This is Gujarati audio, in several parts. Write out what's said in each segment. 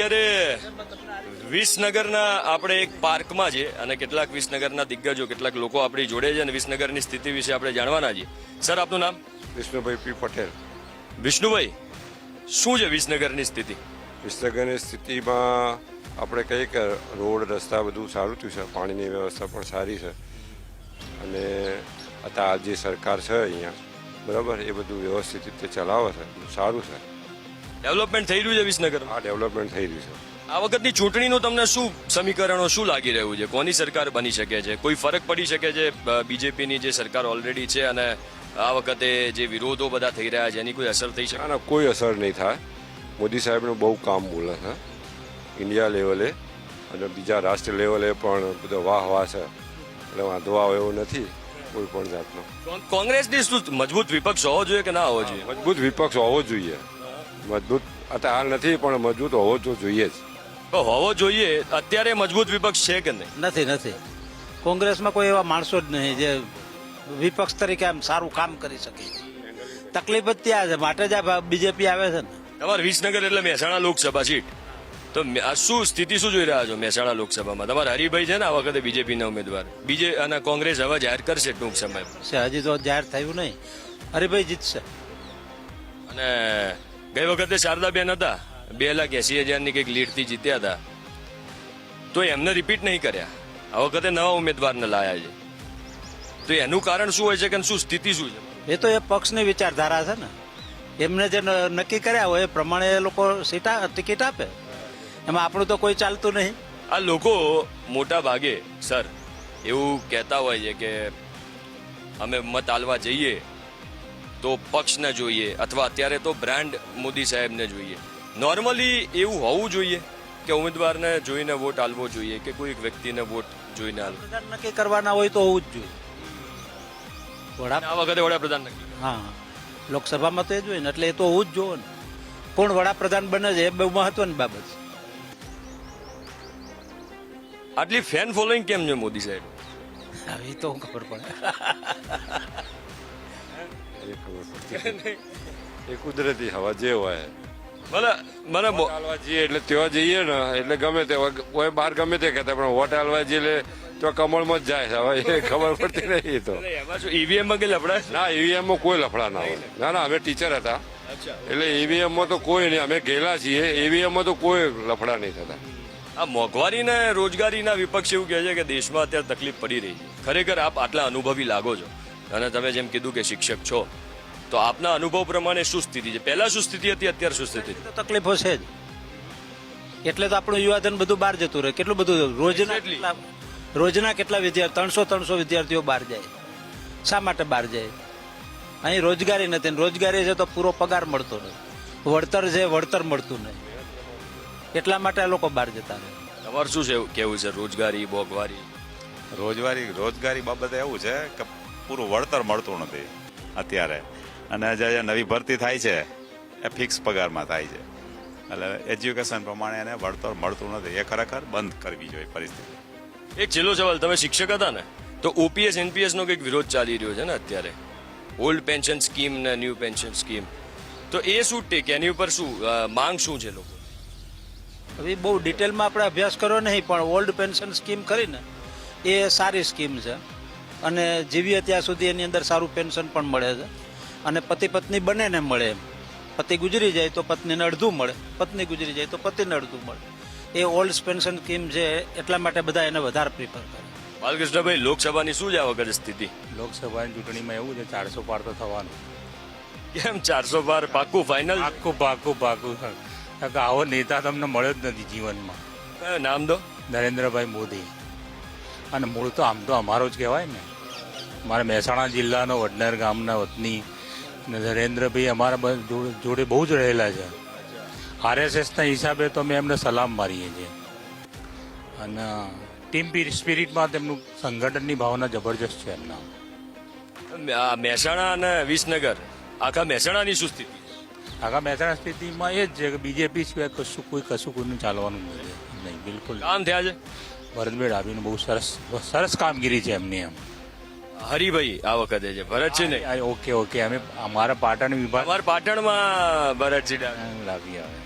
અત્યારે વિસનગરના આપણે એક પાર્કમાં છે અને કેટલાક વિસનગરના દિગ્ગજો કેટલાક લોકો આપણી જોડે છે અને વિસનગરની સ્થિતિ વિશે આપણે જાણવાના છીએ. સર, આપનું નામ? વિષ્ણુભાઈ પી પટેલ. વિષ્ણુભાઈ, શું છે વિસનગરની સ્થિતિ? વિસનગરની સ્થિતિમાં આપણે કહીએ કે રોડ રસ્તા બધું સારું થયું છે, પાણીની વ્યવસ્થા પણ સારી છે અને અત્યારે જે સરકાર છે અહીંયા બરાબર એ બધું વ્યવસ્થિત રીતે ચલાવે છે, સારું છે. ડેવલપમેન્ટ થઈ રહ્યું છે વિસનગરમાં? આ ડેવલપમેન્ટ થઈ રહ્યું છે. આ વખતની ચૂંટણીનું તમને શું સમીકરણો શું લાગી રહ્યું છે? કોની સરકાર બની શકે છે? કોઈ ફરક પડી શકે છે બીજેપીની જે સરકાર ઓલરેડી છે અને આ વખતે જે વિરોધો બધા થઈ રહ્યા છે એની કોઈ અસર થઈ શકે? આના કોઈ અસર નહીં થાય. મોદી સાહેબનું બહુ કામ બોલે છે ઇન્ડિયા લેવલે અને બીજા રાષ્ટ્ર લેવલે પણ બધો વાહ છે, એટલે વાંધો આવે એવો નથી કોઈ પણ જાતનો. કોંગ્રેસની શું મજબૂત વિપક્ષ હોવો જોઈએ કે ના હોવો જોઈએ? મજબૂત વિપક્ષ હોવો જોઈએ. મજબૂત અત્યારે હાલ નથી પણ મજબૂત હોવો તો જોઈએ જ. તો હોવો જોઈએ. અત્યારે મજબૂત વિપક્ષ છે કે નહીં? નથી. કોંગ્રેસમાં કોઈ એવા માણસો જ નહીં જે વિપક્ષ તરીકે આમ સારું કામ કરી શકે. તકલીફ જ ત્યાં છે, માટે જ આ બીજેપી આવે છે ને. તમારે વિસનગર એટલે મહેસાણા લોકસભા સીટ, તો આ શું સ્થિતિ શું જોઈ રહ્યા છો મહેસાણા લોકસભામાં? તમારા હરિભાઈ છે ને આ વખતે બીજેપીના ઉમેદવાર, અને કોંગ્રેસ હવે જાહેર કરશે ટૂંક સમયમાં. હજી તો જાહેર થયું નહીં. હરિભાઈ જીતશે. અને ગઈ વખતે શારદાબેન હતા, 2,80,000ની કંઈક લીડથી જીત્યા હતા, તો એમને રિપીટ નહીં કર્યા. આ વખતે નવા ઉમેદવારને લાયા છે, તો એનું કારણ શું હોય છે કે શું સ્થિતિ શું છે? એ તો એ પક્ષની વિચારધારા છે ને. એમને જે નક્કી કર્યા હોય એ પ્રમાણે એ લોકો ટિકિટ આપે. એમાં આપણું તો કોઈ ચાલતું નહીં. આ લોકો મોટા ભાગે સર એવું કહેતા હોય છે કે અમે મત આલવા જઈએ તો પક્ષને જોઈએ અથવા અત્યારે તો બ્રાન્ડ મોદી સાહેબને જોઈએ. નોર્મલી એવું હોવું જોઈએ કે ઉમેદવારને જોઈને વોટ આલવો જોઈએ કે કોઈ એક વ્યક્તિને વોટ જોઈને આલવો? નક્કી કરવાના હોય તો હોવું જ જોઈએ. આ વખતે વડાપ્રધાન નક્કી. હા, લોકસભામાં તો એ જ હોય ને, એટલે એ તો હોવું જ જોવે ને. કોણ વડાપ્રધાન બને છે એ બહુ મહત્વની બાબત છે. આટલી ફેન ફોલોઈંગ કેમ છે મોદી સાહેબ? એ તો ખબર પડે. એ કુદરતી હવા જે હોય મને હાલવા જઈએ એટલે ત્યાં જઈએ ને એટલે ગમે તે કોઈ બહાર ગમે તે કહેતા પણ વોટ હાલવા જઈએ એટલે તો કમળમાં જ જાય છે. હવે એ ખબર પડતી નહીં. તો એમાં શું ઈવીએમમાં કઈ લફડા? ના, ઈવીએમમાં કોઈ લફડા ના હોય. ના, અમે ટીચર હતા એટલે ઈવીએમમાં તો કોઈ નહીં. અમે ગયેલા છીએ, ઈવીએમમાં તો કોઈ લફડા નહીં થતા. આ મોંઘવારી ને રોજગારીના વિપક્ષ એવું કહે છે કે દેશમાં અત્યારે તકલીફ પડી રહી છે. ખરેખર આપ આટલા અનુભવી લાગો છો અને તમે જેમ કીધું કે શિક્ષક છો, તો આપના અનુભવ પ્રમાણે શું સ્થિતિ છે? પહેલા શું સ્થિતિ હતી, અત્યારે શું સ્થિતિ છે? તકલીફો છે જ. એટલે તો આપણું યુવાધન બધું બહાર જતું રહે. કેટલું બધું રોજના કેટલા વિદ્યાર્થીઓ 300 વિદ્યાર્થીઓ બહાર જાય. શા માટે બહાર જાય? અહીં રોજગારી નથી. રોજગારી છે તો પૂરો પગાર મળતો નથી. વળતર છે, વળતર મળતું નહીં. એટલા માટે આ લોકો બહાર જતા રહે. તમારું શું છે કેવું છે? રોજગારી, મોંઘવારી? રોજગારી બાબતે એવું છે કે પૂરું વળતર મળતું નથી અત્યારે, અને જે નવી ભરતી થાય છે એ ફિક્સ પગારમાં થાય છે, એટલે એજ્યુકેશન પ્રમાણે એને વળતર મળતું નથી. એ ખરેખર બંધ કરવી જોઈએ પરિસ્થિતિ. એક છેલ્લો સવાલ, તમે શિક્ષક હતા ને, તો ઓપીએસ એનપીએસ નો કંઈક વિરોધ ચાલી રહ્યો છે ને અત્યારે, ઓલ્ડ પેન્શન સ્કીમ ને ન્યૂ પેન્શન સ્કીમ, તો એ શું ટેક, એની ઉપર શું માંગ શું છે લોકો? હવે બહુ ડિટેલમાં આપણે અભ્યાસ કર્યો નહીં, પણ ઓલ્ડ પેન્શન સ્કીમ કરીને એ સારી સ્કીમ છે અને જીવીએ ત્યાં સુધી એની અંદર સારું પેન્શન પણ મળે છે અને પતિ પત્ની બંનેને મળે. એમ પતિ ગુજરી જાય તો પત્નીને અડધું મળે, પત્ની ગુજરી જાય તો પતિને અડધું મળે. એ ઓલ્ડ પેન્શન સ્કીમ છે, એટલા માટે બધા એને વધારે પ્રિફર કરે. બાલકૃષ્ણભાઈ, લોકસભાની શું છે આ વખતે સ્થિતિ? લોકસભાની ચૂંટણીમાં એવું છે 400 પાર તો થવાનું. કેમ 400 પાર? પાક્કું ફાઇનલ? પાકું. આવો નેતા તમને મળ્યો જ નથી જીવનમાં. કયું નામ દો? નરેન્દ્રભાઈ મોદી. અને મૂળ તો આમ તો અમારો જ કહેવાય ને. મારા મહેસાણા જિલ્લાનો વડનર ગામના વતની નરેન્દ્રભાઈ અમારા જોડે બહુ જ રહેલા છે. આરએસએસના હિસાબે તો અમે એમને સલામ મારીએ છીએ અને ટીમ સ્પિરિટમાં તેમનું સંગઠનની ભાવના જબરજસ્ત છે એમના. મહેસાણા અને વિસનગર, આખા મહેસાણાની શું સ્થિતિ? આખા મહેસાણા સ્થિતિમાં એ જ છે કે બીજેપી સિવાય કશું કોઈનું ચાલવાનું નથી. નહીં, બિલકુલ. કામ થયા છે? ભરતભાઈ ડાભીનું બહુ સરસ કામગીરી છે એમની. એમ હરિભાઈ આ વખતે છે, ભરત છે ને? ઓકે. અમે અમારા પાટણ વિભાગ, અમારા પાટણમાં ભરતજી ડાભી આવે.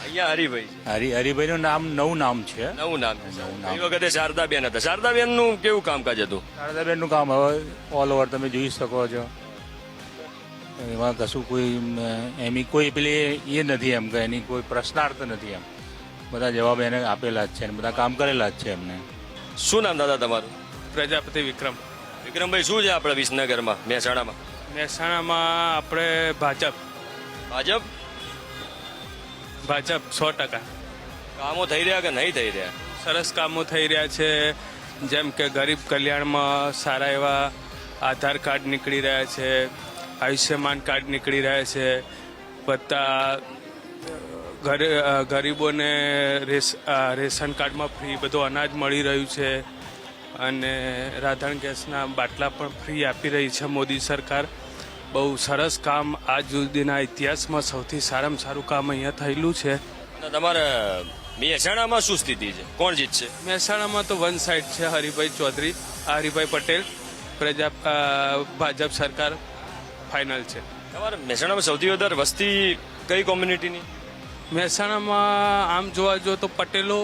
અહીંયા હરિભાઈ છે. હરિભાઈનું નામ નવું નામ છે. નવું નામ છે. નવું નામ. એ વખતે શારદાબેન હતા. શારદાબેનનું કેવું કામકાજ હતું? શારદાબેનનું કામ હવે ઓલ ઓવર તમે જોઈ શકો છો. એમાં કશું કોઈ એની કોઈ પેલી એ નથી એમ કે એની કોઈ પ્રશ્નાર્થ નથી એમ. બધા જવાબ એને આપેલા જ છે અને બધા કામ કરેલા જ છે એમને. શું નામ દાદા તમારું? પ્રજાપતિ વિક્રમ. વિક્રમભાઈ, શું છે આપણે વિસનગરમાં, મહેસાણામાં? મહેસાણામાં આપણે ભાજપ ભાજપ. 100%. કામો થઈ રહ્યા કે નહીં થઈ રહ્યા? સરસ કામો થઈ રહ્યા છે. જેમ કે ગરીબ કલ્યાણમાં સારા એવા આધાર કાર્ડ નીકળી રહ્યા છે, આયુષ્યમાન કાર્ડ નીકળી રહ્યા છે, બધા ગરીબોને રેશન કાર્ડમાં ફ્રી બધું અનાજ મળી રહ્યું છે અને રાધણ ગેસના બાટલા પણ ફ્રી આપી રહી છે મોદી સરકાર. બહુ સરસ કામ આજ સુધીના ઇતિહાસમાં સૌથી સારામાં સારું કામ અહીંયા થયેલું છે. અને તમારે મહેસાણામાં શું સ્થિતિ છે? કોણ જીતશે? મહેસાણામાં તો વન સાઇડ છે. હરિભાઈ ચૌધરી, હરિભાઈ પટેલ, ભાજપ સરકાર ફાઇનલ છે. તમારે મહેસાણામાં સૌથી વધારે વસ્તી કઈ કોમ્યુનિટીની? મહેસાણામાં આમ જોવા જો તો પટેલો.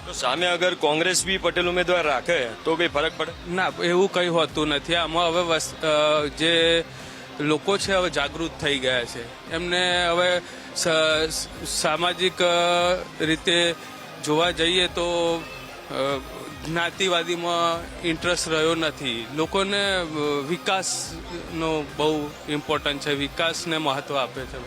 તો સામે અગર કોંગ્રેસ બી પટેલ ઉમેદવાર રાખે તો કઈ ફરક પડે? ના, એવું કંઈ હોતું નથી. આમાં હવે જે લોકો છે હવે જાગૃત થઈ ગયા છે. એમને હવે સામાજિક રીતે જોવા જઈએ તો જ્ઞાતિવાદીમાં ઇન્ટરેસ્ટ રહ્યો નથી. લોકોને વિકાસનો બહુ ઇમ્પોર્ટન્ટ છે, વિકાસને મહત્વ આપે છે.